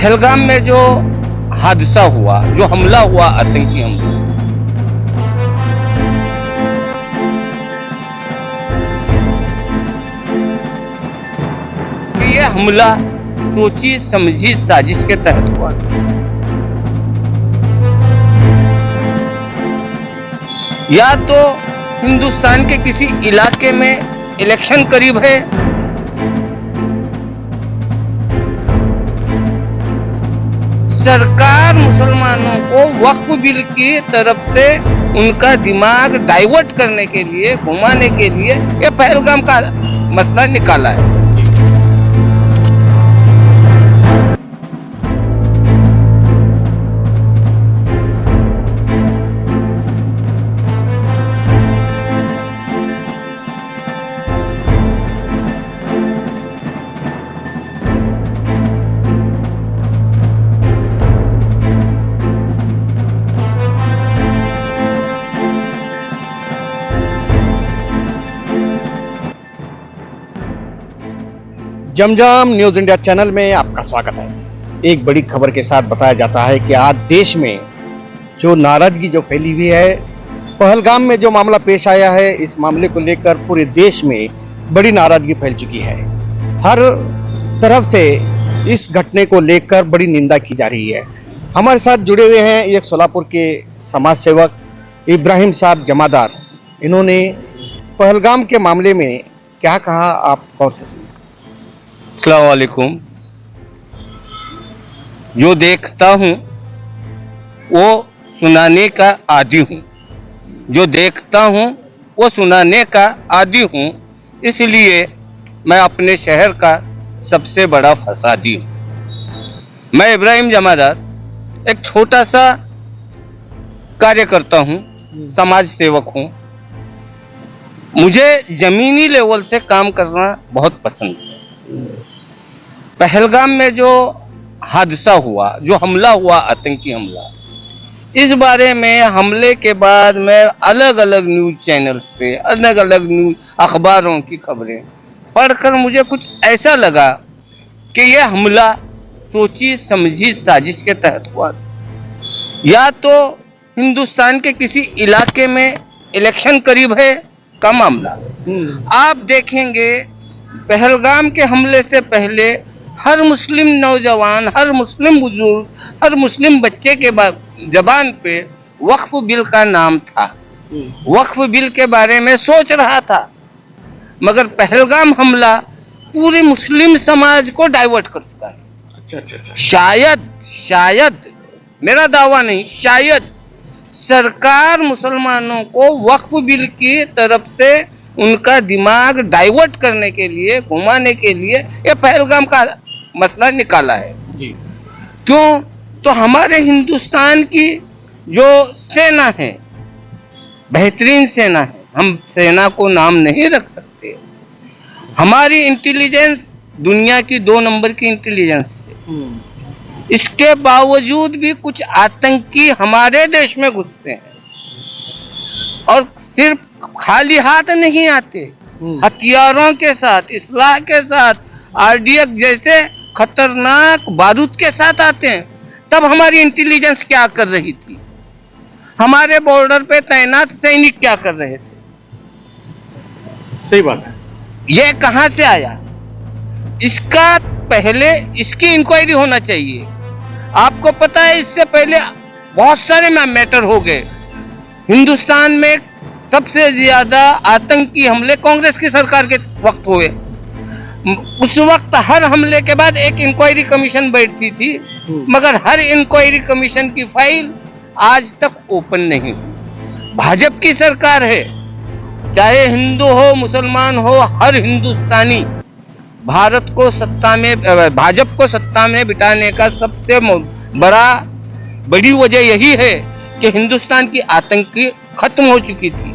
पहलगाम में जो हादसा हुआ, जो हमला हुआ, आतंकी हमला, ये हमला सोची समझी साजिश के तहत हुआ। या तो हिंदुस्तान के किसी इलाके में इलेक्शन करीब है, सरकार मुसलमानों को वक्फ बिल की तरफ से उनका दिमाग डाइवर्ट करने के लिए, घुमाने के लिए ये पहलगाम का मसला निकाला है। जमजम न्यूज इंडिया चैनल में आपका स्वागत है। एक बड़ी खबर के साथ बताया जाता है कि आज देश में जो नाराजगी जो फैली हुई है, पहलगाम में जो मामला पेश आया है, इस मामले को लेकर पूरे देश में बड़ी नाराजगी फैल चुकी है। हर तरफ से इस घटने को लेकर बड़ी निंदा की जा रही है। हमारे साथ जुड़े हुए हैं एक सोलापुर के समाज सेवक इब्राहिम साहब जमादार। इन्होंने पहलगाम के मामले में क्या कहा, आप गौर से सुनिए। अस्सलाम वालेकुम। जो देखता हूँ वो सुनाने का आदी हूँ, जो देखता हूँ वो सुनाने का आदी हूँ, इसलिए मैं अपने शहर का सबसे बड़ा फसादी हूँ। मैं इब्राहिम जमादार एक छोटा सा कार्यकर्ता हूँ, समाज सेवक हूँ। मुझे जमीनी लेवल से काम करना बहुत पसंद है। पहलगाम में जो हादसा हुआ, जो हमला हुआ, आतंकी हमला, इस बारे में हमले के बाद मैं अलग अलग न्यूज चैनल्स पे, अलग अलग न्यूज अखबारों की खबरें पढ़कर मुझे कुछ ऐसा लगा कि यह हमला सोची समझी साजिश के तहत हुआ। या तो हिंदुस्तान के किसी इलाके में इलेक्शन करीब है का मामला। आप देखेंगे पहलगाम के हमले से पहले हर मुस्लिम नौजवान, हर मुस्लिम बुजुर्ग, हर मुस्लिम बच्चे के जबान पे वक्फ बिल का नाम था, वक्फ बिल के बारे में सोच रहा था। मगर पहलगाम हमला पूरे मुस्लिम समाज को डाइवर्ट कर चुका है। अच्छा। शायद मेरा दावा नहीं, शायद सरकार मुसलमानों को वक्फ बिल की तरफ से उनका दिमाग डाइवर्ट करने के लिए, घुमाने के लिए ये पहलगाम का मसला निकाला है। क्यों? तो हमारे हिंदुस्तान की जो सेना है, बेहतरीन सेना है, हम सेना को नाम नहीं रख सकते। हमारी इंटेलिजेंस दुनिया की 2 नंबर की इंटेलिजेंस है। इसके बावजूद भी कुछ आतंकी हमारे देश में घुसते हैं और सिर्फ खाली हाथ नहीं आते, हथियारों के साथ, इसलाह के साथ, आरडीएक्स जैसे खतरनाक बारूद के साथ आते हैं। तब हमारी इंटेलिजेंस क्या कर रही थी? हमारे बॉर्डर पे तैनात सैनिक क्या कर रहे थे? सही बात है। ये कहां से आया? इसका पहले इसकी इंक्वायरी होना चाहिए। आपको पता है इससे पहले बहुत सारे मैटर हो गए। हिंदुस्तान में सबसे ज्यादा आतंकी हमले कांग्रेस की सरकार के वक्त हुए। उस वक्त हर हमले के बाद एक इंक्वायरी कमीशन बैठती थी, मगर हर इंक्वायरी कमीशन की फाइल आज तक ओपन नहीं हुई। भाजपा की सरकार है, चाहे हिंदू हो, मुसलमान हो, हर हिंदुस्तानी भारत को सत्ता में, भाजपा को सत्ता में बिठाने का सबसे बड़ी वजह यही है कि हिंदुस्तान की आतंकी खत्म हो चुकी थी।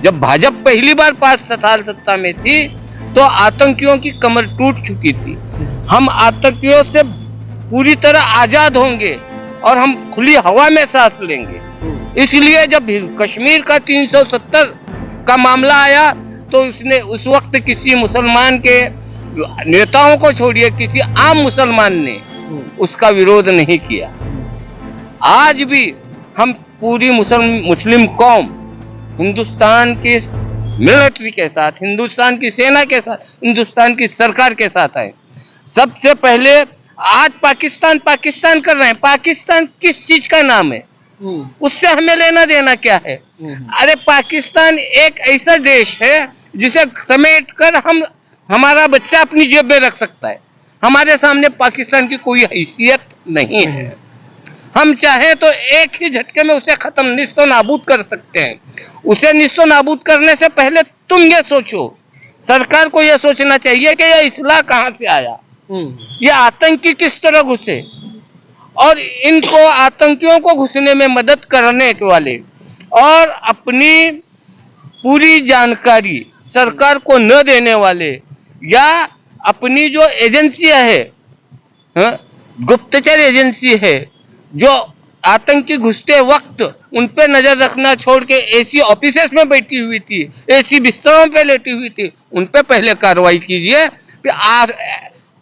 जब भाजपा पहली बार 5 साल सत्ता में थी तो आतंकियों की कमर टूट चुकी थी। हम आतंकियों से पूरी तरह आजाद होंगे और हम खुली हवा में सांस लेंगे। इसलिए जब कश्मीर का 370 का मामला आया तो उसने उस वक्त किसी मुसलमान के नेताओं को छोड़िए, किसी आम मुसलमान ने उसका विरोध नहीं किया। आज भी हम पूरी मुस्लिम कौम हिंदुस्तान की मिलिट्री के साथ, हिंदुस्तान की सेना के साथ, हिंदुस्तान की सरकार के साथ है। सबसे पहले आज पाकिस्तान पाकिस्तान कर रहे हैं। पाकिस्तान किस चीज का नाम है? उससे हमें लेना देना क्या है? अरे पाकिस्तान एक ऐसा देश है जिसे समेट कर हमारा बच्चा अपनी जेब में रख सकता है। हमारे सामने पाकिस्तान की कोई हैसियत नहीं है। हम चाहें तो एक ही झटके में उसे खत्म निस्तो नाबूद कर सकते हैं। उसे निस्तो नाबूद करने से पहले तुम ये सोचो, सरकार को यह सोचना चाहिए कि यह इस्लाह कहां से आया, ये आतंकी किस तरह घुसे, और इनको आतंकियों को घुसने में मदद करने के वाले और अपनी पूरी जानकारी सरकार को न देने वाले या अपनी जो एजेंसियां है, गुप्तचर एजेंसी है, जो आतंकी घुसते वक्त उन पे नजर रखना छोड़ के एसी ऑफिसेस में बैठी हुई थी, एसी बिस्तरों पे लेटी हुई थी, उन पे पहले कार्रवाई कीजिए।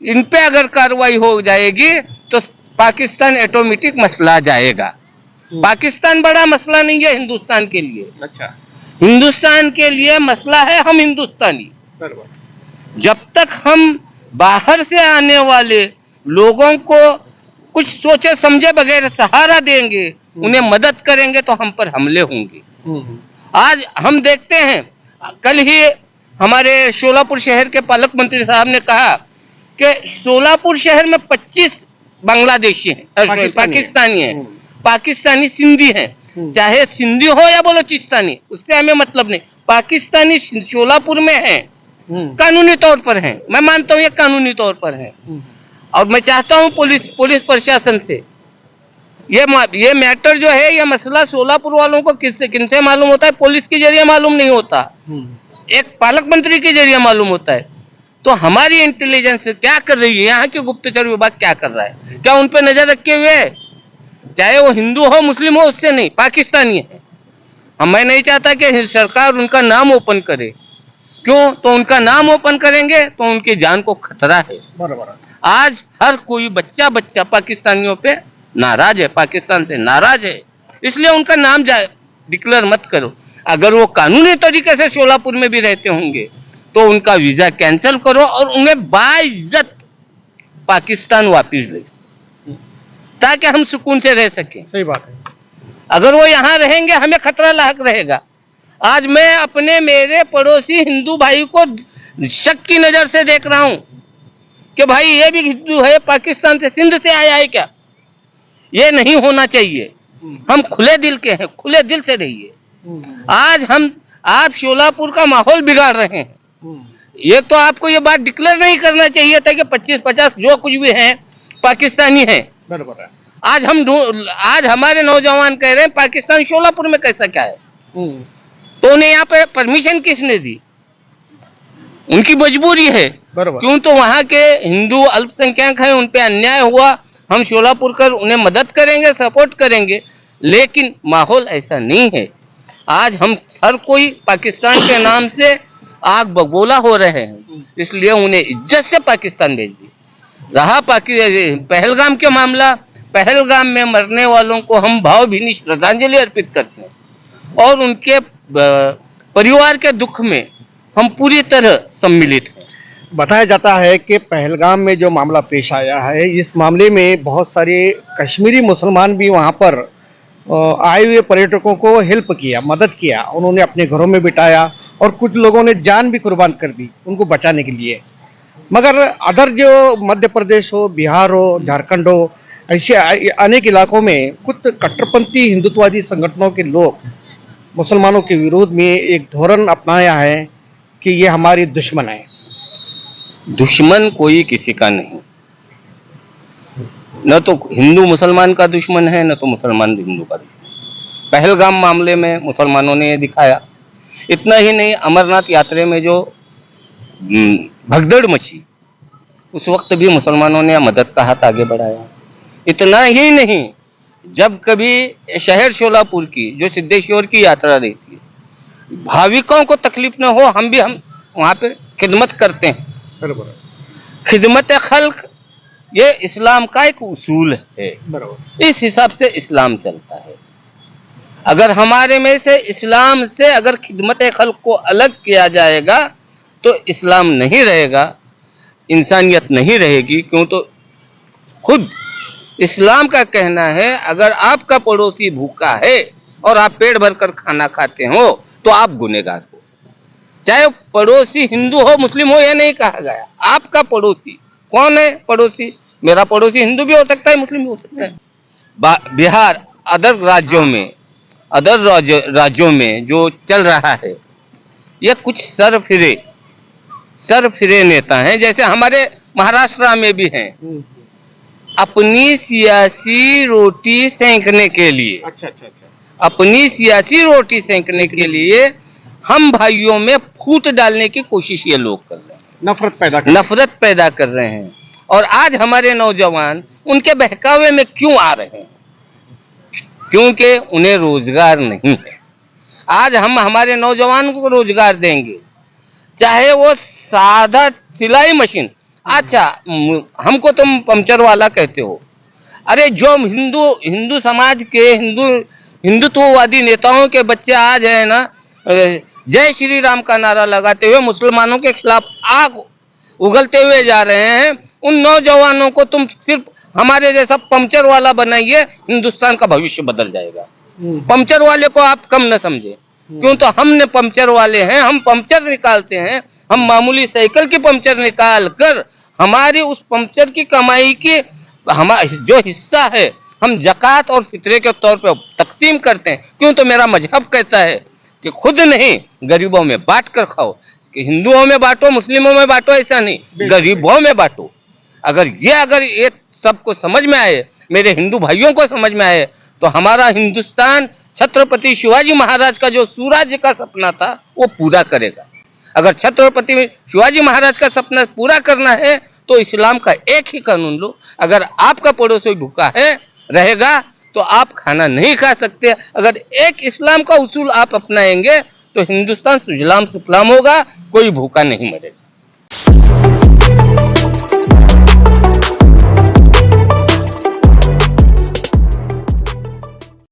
इन पे अगर कार्रवाई हो जाएगी तो पाकिस्तान ऑटोमेटिक मसला जाएगा। पाकिस्तान बड़ा मसला नहीं है हिंदुस्तान के लिए। अच्छा, हिंदुस्तान के लिए मसला है हम हिंदुस्तानी। जब तक हम बाहर से आने वाले लोगों को कुछ सोचे समझे बगैर सहारा देंगे, उन्हें मदद करेंगे, तो हम पर हमले होंगे। आज हम देखते हैं, कल ही हमारे शोलापुर शहर के पालक मंत्री साहब ने कहा कि शोलापुर शहर में 25 बांग्लादेशी हैं, पाकिस्तानी हैं, पाकिस्तानी सिंधी हैं। चाहे सिंधी हो या बलोचिस्तानी, उससे हमें मतलब नहीं। पाकिस्तानी शोलापुर में हैं, कानूनी तौर पर हैं। मैं मानता हूँ ये कानूनी तौर पर हैं। और मैं चाहता हूँ पुलिस प्रशासन से ये मैटर जो है, ये मसला शोलापुर वालों को किनसे मालूम होता है? पुलिस के जरिए मालूम नहीं होता, एक पालक मंत्री के जरिए मालूम होता है। तो हमारी इंटेलिजेंस क्या कर रही है, यहाँ के गुप्तचर विभाग क्या कर रहा है? क्या उन पर नजर रखे हुए है? चाहे वो हिंदू हो मुस्लिम हो, उससे नहीं, पाकिस्तानी है। मैं नहीं चाहता कि सरकार उनका नाम ओपन करे। क्यों? तो उनका नाम ओपन करेंगे तो उनकी जान को खतरा है। बराबर। आज हर कोई बच्चा पाकिस्तानियों पे नाराज है, पाकिस्तान से नाराज है, इसलिए उनका नाम डिक्लेयर मत करो। अगर वो कानूनी तरीके से शोलापुर में भी रहते होंगे तो उनका वीजा कैंसिल करो और उन्हें बाइज्जत पाकिस्तान वापिस ले, ताकि हम सुकून से रह सकें। सही बात है। अगर वो यहाँ रहेंगे हमें खतरा लायक रहेगा। आज मैं अपने मेरे पड़ोसी हिंदू भाई को शक की नजर से देख रहा हूं कि भाई ये भी हिंदू है, पाकिस्तान से, सिंध से आया है क्या? ये नहीं होना चाहिए। हम खुले दिल के हैं, खुले दिल से रहिए। आज आप शोलापुर का माहौल बिगाड़ रहे हैं। ये तो आपको ये बात डिक्लेयर नहीं करना चाहिए था कि 25-50 जो कुछ भी हैं पाकिस्तानी हैं। बराबर है। आज हमारे नौजवान कह रहे हैं पाकिस्तान शोलापुर में कैसा क्या है? तो उन्हें यहाँ पे परमिशन किसने दी? उनकी मजबूरी है। क्यों? तो वहाँ के हिंदू अल्पसंख्यक हैं, उन पे अन्याय हुआ, हम शोलापुर कर उन्हें मदद करेंगे, सपोर्ट करेंगे। लेकिन माहौल ऐसा नहीं है। आज हम हर कोई पाकिस्तान के नाम से आग बगोला हो रहे हैं, इसलिए उन्हें इज्जत से पाकिस्तान भेज दी। रहा पहलगाम के मामला, पहलगाम में मरने वालों को हम भावभीनी श्रद्धांजलि अर्पित करते हैं और उनके परिवार के दुख में हम पूरी तरह सम्मिलित हैं। बताया जाता है कि पहलगाम में जो मामला पेश आया है, इस मामले में बहुत सारे कश्मीरी मुसलमान भी वहां पर आए हुए पर्यटकों को हेल्प किया, मदद किया। उन्होंने अपने घरों में बिठाया और कुछ लोगों ने जान भी कुर्बान कर दी उनको बचाने के लिए। मगर अदर जो मध्य प्रदेश हो, बिहार हो, झारखंड हो, ऐसे अनेक इलाकों में कुछ कट्टरपंथी हिंदुत्ववादी संगठनों के लोग मुसलमानों के विरोध में एक धोरण अपनाया है कि ये हमारी दुश्मन है। दुश्मन कोई किसी का नहीं, न तो हिंदू मुसलमान का दुश्मन है, न तो मुसलमान हिंदू का दुश्मन। पहलगाम मामले में मुसलमानों ने दिखाया। इतना ही नहीं, अमरनाथ यात्रा में जो भगदड़ मची, उस वक्त भी मुसलमानों ने मदद का हाथ आगे बढ़ाया। इतना ही नहीं, जब कभी शहर शोलापुर की जो सिद्धेश्वर की यात्रा रहती है, भाविकों को तकलीफ न हो, हम वहाँ पे खिदमत करते हैं। खिदमत खल्क ये इस्लाम का एक उसूल है, बराबर। इस हिसाब से इस्लाम चलता है। अगर हमारे में से इस्लाम से अगर खिदमत खल्क को अलग किया जाएगा तो इस्लाम नहीं रहेगा, इंसानियत नहीं रहेगी। क्यों? तो खुद इस्लाम का कहना है अगर आपका पड़ोसी भूखा है और आप पेट भरकर खाना खाते हो तो आप गुनहगार हो। चाहे पड़ोसी हिंदू हो मुस्लिम हो, यह नहीं कहा गया। आपका पड़ोसी कौन है? पड़ोसी मेरा पड़ोसी हिंदू भी हो सकता है, मुस्लिम भी हो सकता है। बिहार अदर राज्यों में जो चल रहा है, ये कुछ सरफिरे नेता हैं, जैसे हमारे महाराष्ट्र में भी हैं, अपनी सियासी रोटी सेंकने के लिए, अच्छा। अपनी सियासी रोटी सेंकने के लिए हम भाइयों में फूट डालने की कोशिश ये लोग कर रहे हैं, नफरत पैदा कर रहे हैं। और आज हमारे नौजवान उनके बहकावे में क्यों आ रहे हैं? क्योंकि उन्हें रोजगार नहीं है। आज हम हमारे नौजवान को रोजगार देंगे, चाहे वो सादा सिलाई मशीन। अच्छा, हमको तुम पंचर वाला कहते हो। अरे जो हिंदू समाज के हिंदुत्ववादी नेताओं के बच्चे आज है ना, जय श्री राम का नारा लगाते हुए मुसलमानों के खिलाफ आग उगलते हुए जा रहे हैं, उन नौजवानों को तुम सिर्फ हमारे जैसा पंचर वाला बनाइए, हिंदुस्तान का भविष्य बदल जाएगा। पंचर वाले को आप कम न समझे, क्यों? तो हमने पंचर वाले हैं, हम पंचर निकालते हैं। हम मामूली साइकिल की पंचर निकाल कर हमारी उस पंचर की कमाई की जो हिस्सा है हम ज़कात और फितरे के तौर पे तकसीम करते हैं। क्यों? तो मेरा मजहब कहता है कि खुद नहीं, गरीबों में बांट कर खाओ। कि हिंदुओं में बांटो, मुस्लिमों में बांटो, ऐसा नहीं, गरीबों में बांटो। अगर ये सबको समझ में आए, मेरे हिंदू भाइयों को समझ में आए, तो हमारा हिंदुस्तान छत्रपति शिवाजी महाराज का जो स्वराज्य का सपना था वो पूरा करेगा। अगर छत्रपति शिवाजी महाराज का सपना पूरा करना है तो इस्लाम का एक ही कानून लो। अगर आपका पड़ोसी भूखा है रहेगा तो आप खाना नहीं खा सकते। अगर एक इस्लाम का उसूल आप अपनाएंगे तो हिंदुस्तान सुजलाम सुफलाम होगा, कोई भूखा नहीं मरेगा।